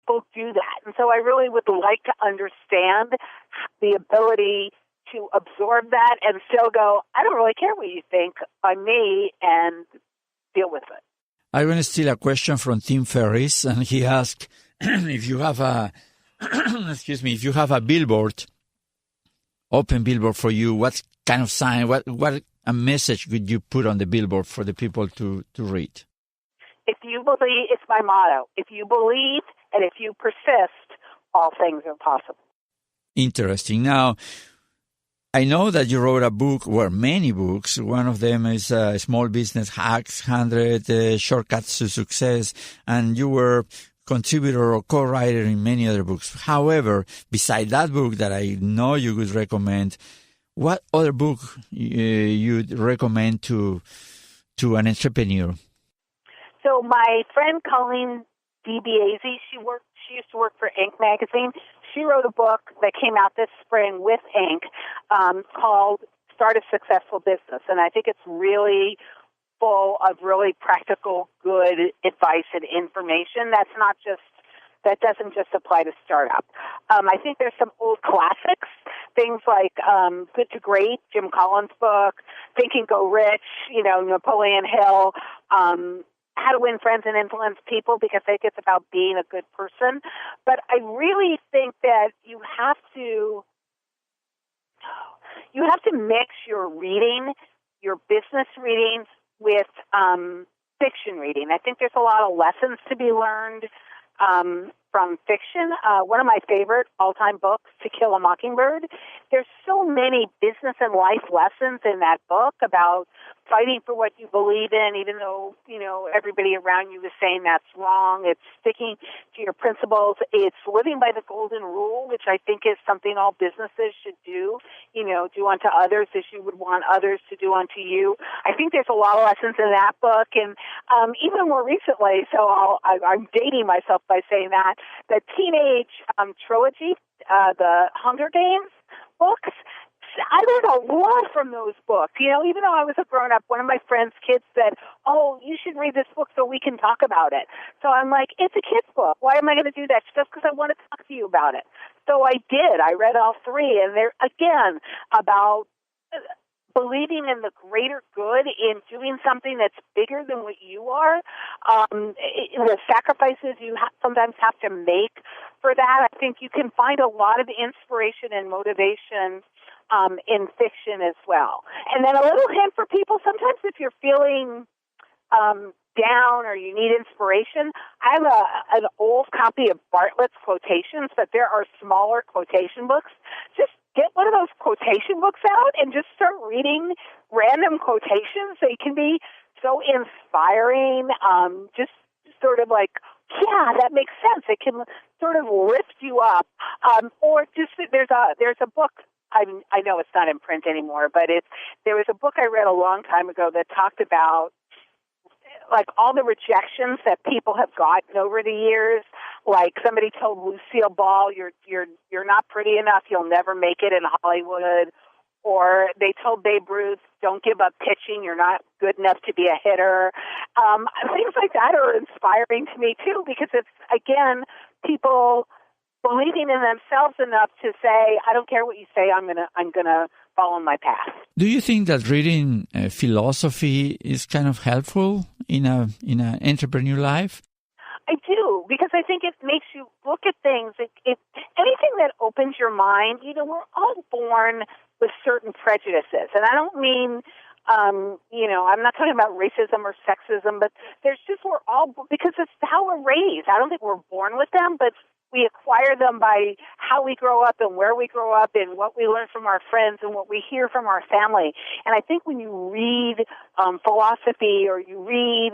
people do that. And so I really would like to understand the ability to absorb that and still go, I don't really care what you think on me, and deal with it. I'm going to steal a question from Tim Ferriss, and he asked if you have a, if you have a billboard, open billboard for you, what kind of sign, what a message would you put on the billboard for the people to read? If you believe, it's my motto, if you believe and if you persist, all things are possible. Interesting. Now, I know that you wrote a book, or many books. One of them is Small Business Hacks, 100 Shortcuts to Success, and you were contributor or co-writer in many other books. However, beside that book that I know you would recommend, what other book you'd recommend to an entrepreneur? So my friend Colleen DiBiase, she used to work for Inc. magazine. She wrote a book that came out this spring with Inc. Called Start a Successful Business. And I think it's really full of really practical, good advice and information that doesn't just apply to startup. I think there's some old classics, things like Good to Great, Jim Collins' book, Think and Go Rich, Napoleon Hill, How to Win Friends and Influence People, because I think it's about being a good person. But I really think that you have to mix your reading, your business reading, with fiction reading. I think there's a lot of lessons to be learned from fiction. One of my favorite all-time books, To Kill a Mockingbird. There's so many business and life lessons in that book about fighting for what you believe in, even though, everybody around you is saying that's wrong. It's sticking to your principles. It's living by the golden rule, which I think is something all businesses should do. Do unto others as you would want others to do unto you. I think there's a lot of lessons in that book. And even more recently, so I'm dating myself by saying that, the teenage trilogy, the Hunger Games books, I learned a lot from those books. Even though I was a grown-up, one of my friend's kids said, "Oh, you should read this book so we can talk about it." So I'm like, it's a kid's book. Why am I going to do that? Just because I want to talk to you about it. So I did. I read all three, and they're, again, about believing in the greater good, in doing something that's bigger than what you are, the sacrifices you sometimes have to make for that. I think you can find a lot of inspiration and motivation in fiction as well. And then a little hint for people, sometimes if you're feeling down or you need inspiration, I have an old copy of Bartlett's Quotations, but there are smaller quotation books. Just get one of those quotation books out and just start reading random quotations. They can be so inspiring, just sort of like, yeah, that makes sense. It can sort of lift you up. Or just there's a book, I know it's not in print anymore, but there was a book I read a long time ago that talked about like all the rejections that people have gotten over the years. Like somebody told Lucille Ball, you're not pretty enough, you'll never make it in Hollywood. Or they told Babe Ruth, don't give up pitching, you're not good enough to be a hitter. Things like that are inspiring to me too, because it's, again, people believing in themselves enough to say, I don't care what you say, I'm gonna follow my path. Do you think that reading philosophy is kind of helpful in an entrepreneur life? I do, because I think it makes you look at things. Anything that opens your mind, we're all born with certain prejudices. And I don't mean, I'm not talking about racism or sexism, but we're all, because it's how we're raised. I don't think we're born with them, but we acquire them by how we grow up and where we grow up and what we learn from our friends and what we hear from our family. And I think when you read philosophy or you read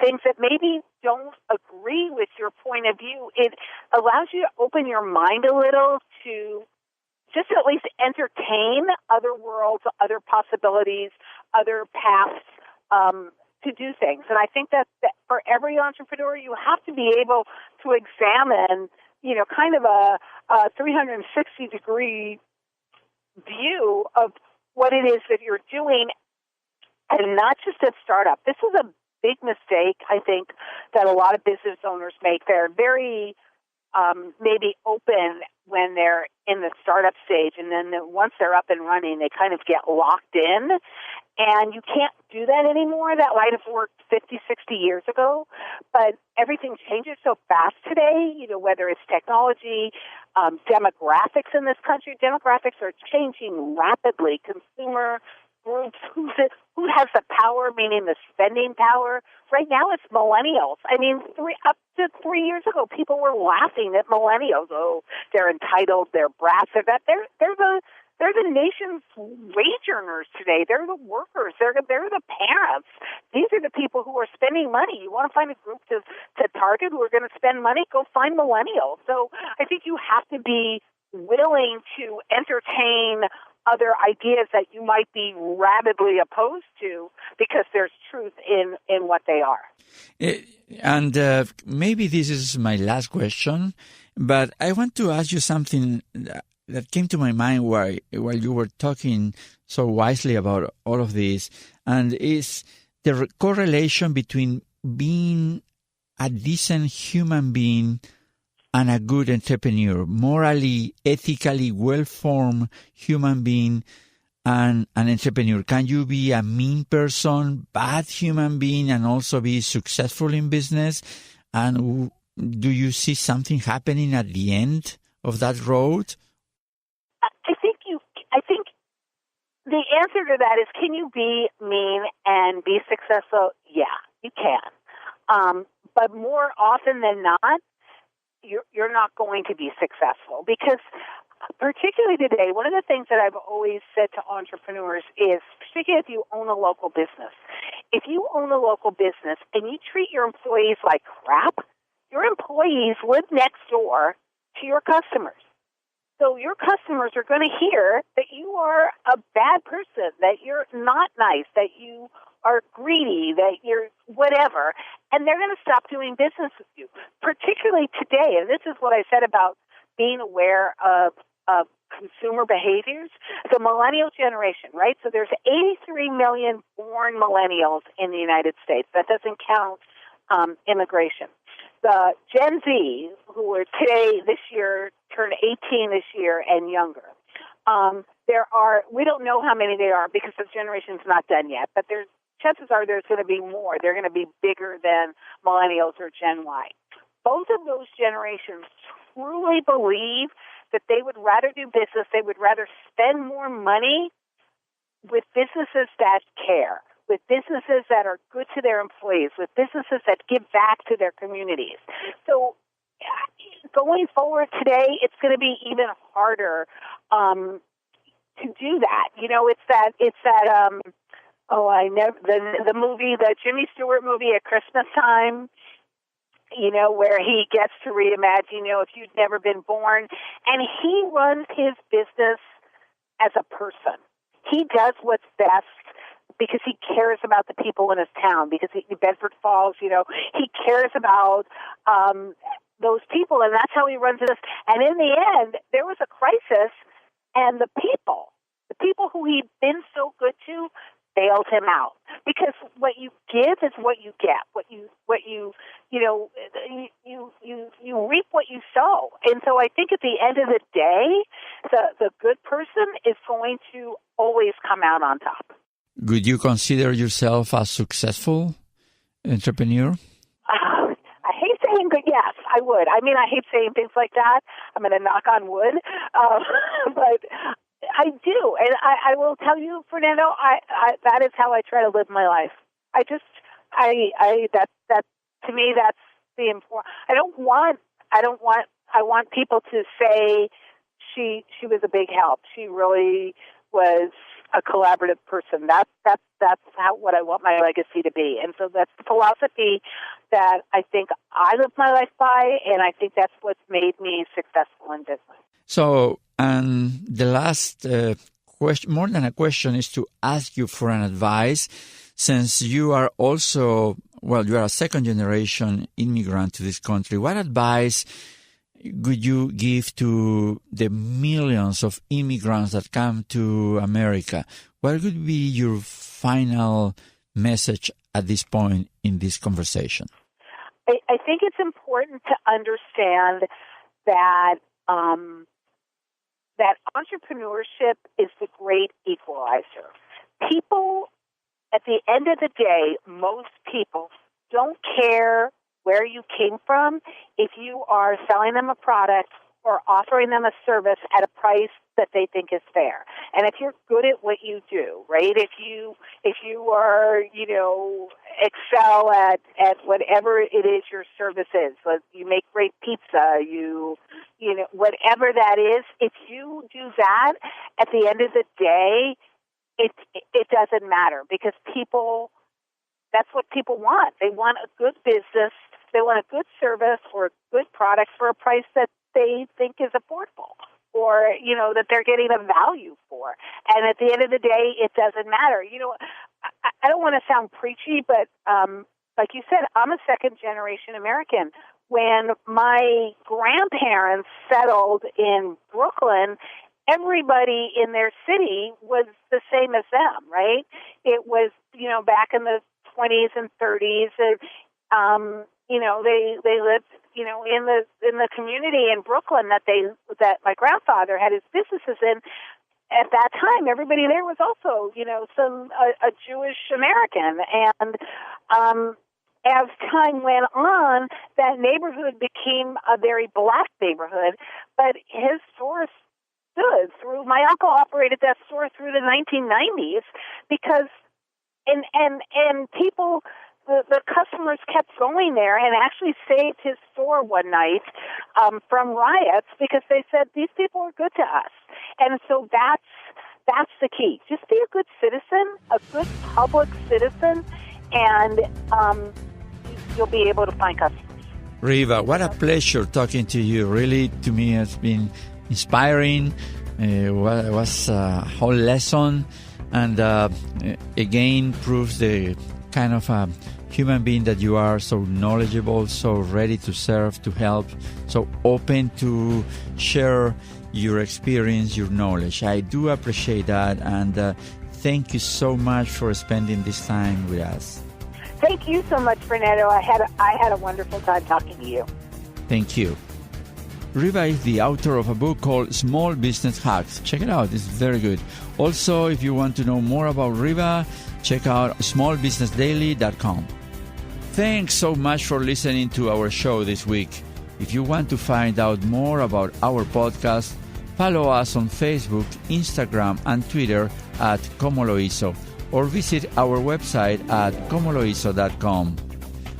things that maybe don't agree with your point of view, it allows you to open your mind a little to just at least entertain other worlds, other possibilities, other paths to do things. And I think that for every entrepreneur, you have to be able to examine, kind of a 360-degree view of what it is that you're doing, and not just at startup. This is a big mistake, I think, that a lot of business owners make. They're very maybe open when they're in the startup stage, and then once they're up and running, they kind of get locked in. And you can't do that anymore. That might have worked 50, 60 years ago. But everything changes so fast today, whether it's technology, demographics in this country. Demographics are changing rapidly. Consumer groups, who has the power, meaning the spending power. Right now it's millennials. I mean, up to 3 years ago, people were laughing at millennials. Oh, they're entitled, they're brats, they're the nation's wage earners today. They're the workers. They're the parents. These are the people who are spending money. You want to find a group to target who are going to spend money? Go find millennials. So I think you have to be willing to entertain other ideas that you might be rabidly opposed to because there's truth in what they are. And maybe this is my last question, but I want to ask you something that came to my mind while you were talking so wisely about all of this, and is the correlation between being a decent human being and a good entrepreneur, morally, ethically well-formed human being and an entrepreneur. Can you be a mean person, bad human being, and also be successful in business? And do you see something happening at the end of that road? I think the answer to that is, can you be mean and be successful? Yeah, you can. But more often than not, you're not going to be successful because, particularly today, one of the things that I've always said to entrepreneurs is, particularly if you own a local business, if you own a local business and you treat your employees like crap, your employees live next door to your customers. So your customers are going to hear that you are a bad person, that you're not nice, that you are greedy, that you're whatever, and they're going to stop doing business with you, particularly today. And this is what I said about being aware of consumer behaviors. The millennial generation, right? So there's 83 million born millennials in the United States. That doesn't count immigration. The Gen Z, who are this year, turned 18 this year and younger. We don't know how many there are because the generation's not done yet, but chances are there's going to be more. They're going to be bigger than millennials or Gen Y. Both of those generations truly believe that they would rather do business, they would rather spend more money with businesses that care, with businesses that are good to their employees, with businesses that give back to their communities. So going forward today, it's going to be even harder to do that. The movie, the Jimmy Stewart movie at Christmas time, where he gets to reimagine, if you'd never been born, and he runs his business as a person. He does what's best because he cares about the people in his town, because Bedford Falls, he cares about those people, and that's how he runs it. And in the end, there was a crisis, and the people who he'd been so good to bailed him out, because what you give is what you get. You reap what you sow. And so I think at the end of the day, the good person is going to always come out on top. Would you consider yourself a successful entrepreneur? I hate saying, but yes, I would. I mean, I hate saying things like that. I'm going to knock on wood, but I do, and I will tell you, Fernando, that is how I try to live my life. I to me, that's the important. I want people to say she was a big help. She really was a collaborative person. That's what I want my legacy to be. And so that's the philosophy that I think I live my life by, and I think that's what's made me successful in business. So, and the last question, more than a question, is to ask you for an advice, since you are also, you are a second-generation immigrant to this country. What advice would you give to the millions of immigrants that come to America? What would be your final message at this point in this conversation? I think it's important to understand that that entrepreneurship is the great equalizer. People, at the end of the day, most people don't care where you came from if you are selling them a product or offering them a service at a price that they think is fair. And if you're good at what you do, right? If you are, excel at whatever it is your service is, like you make great pizza, whatever that is, if you do that, at the end of the day, it doesn't matter, because that's what people want. They want a good business, they want a good service or a good product for a price that they think is affordable, or, that they're getting a value for. And at the end of the day, it doesn't matter. I don't want to sound preachy, but like you said, I'm a second-generation American. When my grandparents settled in Brooklyn, everybody in their city was the same as them, right? It was, back in the 20s and 30s, and, they lived, in the community in Brooklyn that my grandfather had his businesses in. At that time, everybody there was also, a Jewish American. And as time went on, that neighborhood became a very black neighborhood. But his store stood through. My uncle operated that store through the 1990s because, and people. The customers kept going there and actually saved his store one night from riots because they said, these people are good to us. And so that's the key. Just be a good citizen, a good public citizen, and you'll be able to find customers. Rieva, what a pleasure talking to you. Really, to me, it's been inspiring. It was a whole lesson, and again proves the kind of a human being that you are, so knowledgeable, so ready to serve, to help, so open to share your experience, your knowledge. I do appreciate that, and thank you so much for spending this time with us. Thank you so much, Fernando. I had a wonderful time talking to you. Thank you. Rieva is the author of a book called Small Business Hacks. Check it out. It's very good. Also, if you want to know more about Rieva, check out smallbusinessdaily.com. Thanks so much for listening to our show this week. If you want to find out more about our podcast, follow us on Facebook, Instagram, and Twitter at ComoLoHizo, or visit our website at ComoLoHizo.com.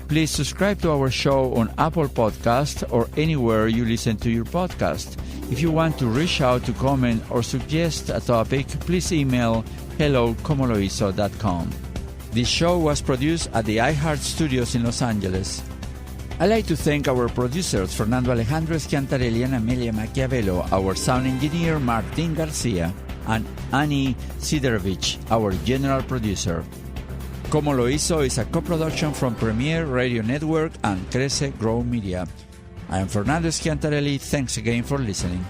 Please subscribe to our show on Apple Podcasts or anywhere you listen to your podcast. If you want to reach out to comment or suggest a topic, please email hello@comolohizo.com. This show was produced at the iHeart Studios in Los Angeles. I'd like to thank our producers, Fernando Alejandro Schiantarelli and Amelia Machiavello, our sound engineer, Martin Garcia, and Annie Siderovich, our general producer. ComoLoHizo is a co-production from Premier Radio Network and Crece Grow Media. I am Fernando Schiantarelli. Thanks again for listening.